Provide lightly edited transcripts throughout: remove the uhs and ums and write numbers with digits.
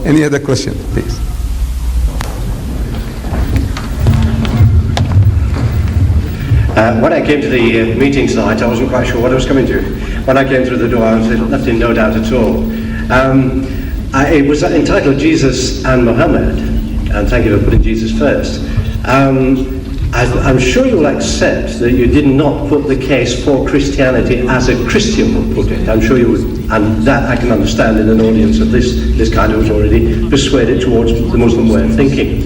Any other question, please? When I came to the meeting tonight, I wasn't quite sure what I was coming to. When I came through the door, I was left in no doubt at all. It was entitled Jesus and Muhammad, and thank you for putting Jesus first. I'm sure you'll accept that you did not put the case for Christianity as a Christian would put it. I'm sure you would, and that I can understand in an audience of this kind who was already persuaded towards the Muslim way of thinking.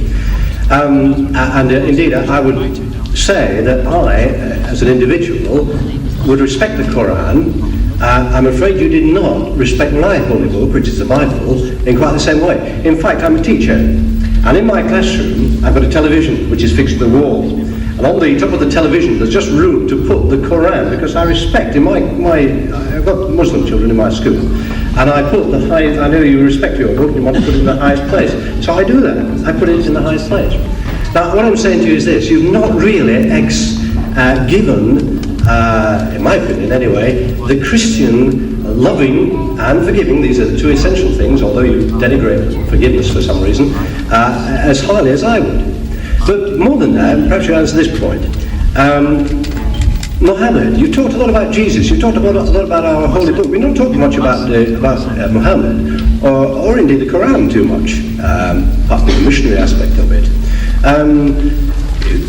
Indeed, I would say that I, as an individual, would respect the Quran. I'm afraid you did not respect my holy book, which is the Bible, in quite the same way. In fact, I'm a teacher, and in my classroom I've got a television which is fixed to the wall, and on the top of the television there's just room to put the Quran, because I respect, I've got Muslim children in my school, and I put the highest, I know you respect your book, you want to put it in the highest place, so I do that, I put it in the highest place. Now what I'm saying to you is this: you've not really given, in my opinion anyway, the Christian loving and forgiving, these are the two essential things, although you denigrate forgiveness for some reason, as highly as I would. But more than that, perhaps you answer this point. Muhammad, you talked a lot about Jesus, you talked a lot about our holy book. We're not talking much about Muhammad, or indeed the Quran too much, apart from the missionary aspect of it.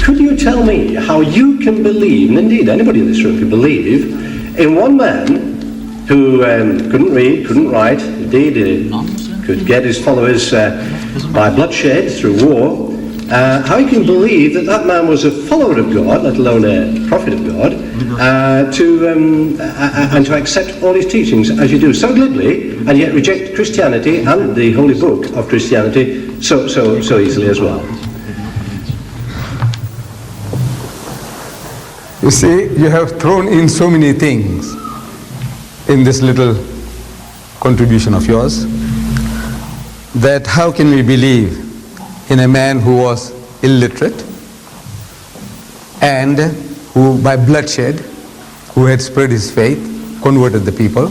Could you tell me how you can believe, and indeed anybody in this room can believe, in one man who couldn't read, couldn't write, indeed could get his followers by bloodshed through war, how you can believe that that man was a follower of God, let alone a prophet of God, and to accept all his teachings as you do so glibly, and yet reject Christianity and the holy book of Christianity so easily as well? You see, you have thrown in so many things in this little contribution of yours, that how can we believe in a man who was illiterate and who by bloodshed, who had spread his faith, converted the people.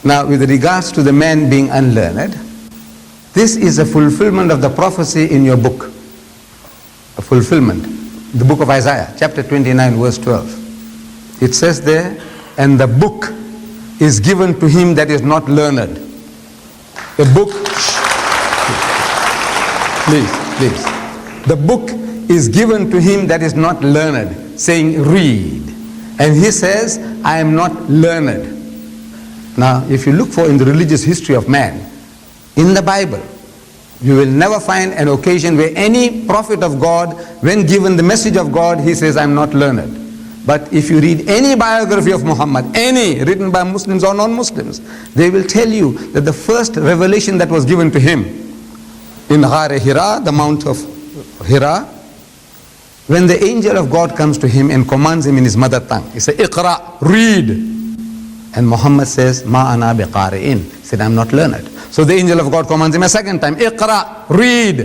Now with regards to the man being unlearned, this is a fulfillment of the prophecy in your book, a fulfillment. The book of Isaiah, chapter 29, verse 12. It says there, and the book is given to him that is not learned. The book, please. The book is given to him that is not learned, saying, read. And he says, I am not learned. Now, if you look for in the religious history of man, in the Bible, you will never find an occasion where any prophet of God, when given the message of God, he says, I'm not learned. But if you read any biography of Muhammad, any written by Muslims or non-Muslims, they will tell you that the first revelation that was given to him in Ghar Hira, the Mount of Hira, when the angel of God comes to him and commands him in his mother tongue, he says, Iqra, read. And Muhammad says, Ma ana biqari'in. He said, I'm not learned. So the angel of God commands him a second time, Iqra, read.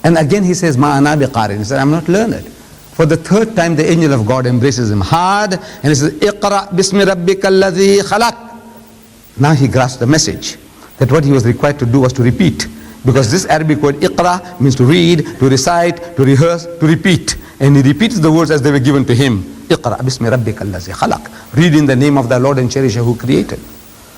And again he says, Ma ana biqari'in. He said, I'm not learned. For the third time the angel of God embraces him hard and he says, Iqra bismi rabbika alladhi khalaq. Now he grasps the message that what he was required to do was to repeat. Because this Arabic word Iqra means to read, to recite, to rehearse, to repeat. And he repeats the words as they were given to him. Iqra bismi rabbika alladhi khalaq. Read in the name of the Lord and Cherisher who created.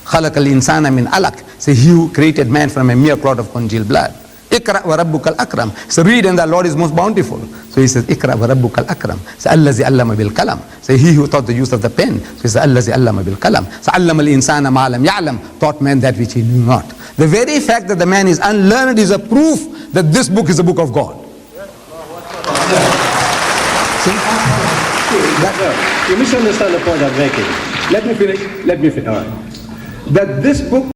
Khalaq al-insana min alaq. Say, he who created man from a mere clot of congealed blood. Iqra wa rabbuka al-akram. So read and the Lord is most bountiful. So he says, Iqra wa rabbuka al-akram. So allazi allama bil kalam. So he who taught the use of the pen. So he says, allazi allama bil kalam. So allama al-insana ma lam ya'lam. Taught man that which he knew not. The very fact that the man is unlearned is a proof that this book is the book of God. You misunderstand the point I'm making. Let me finish. All right. That this book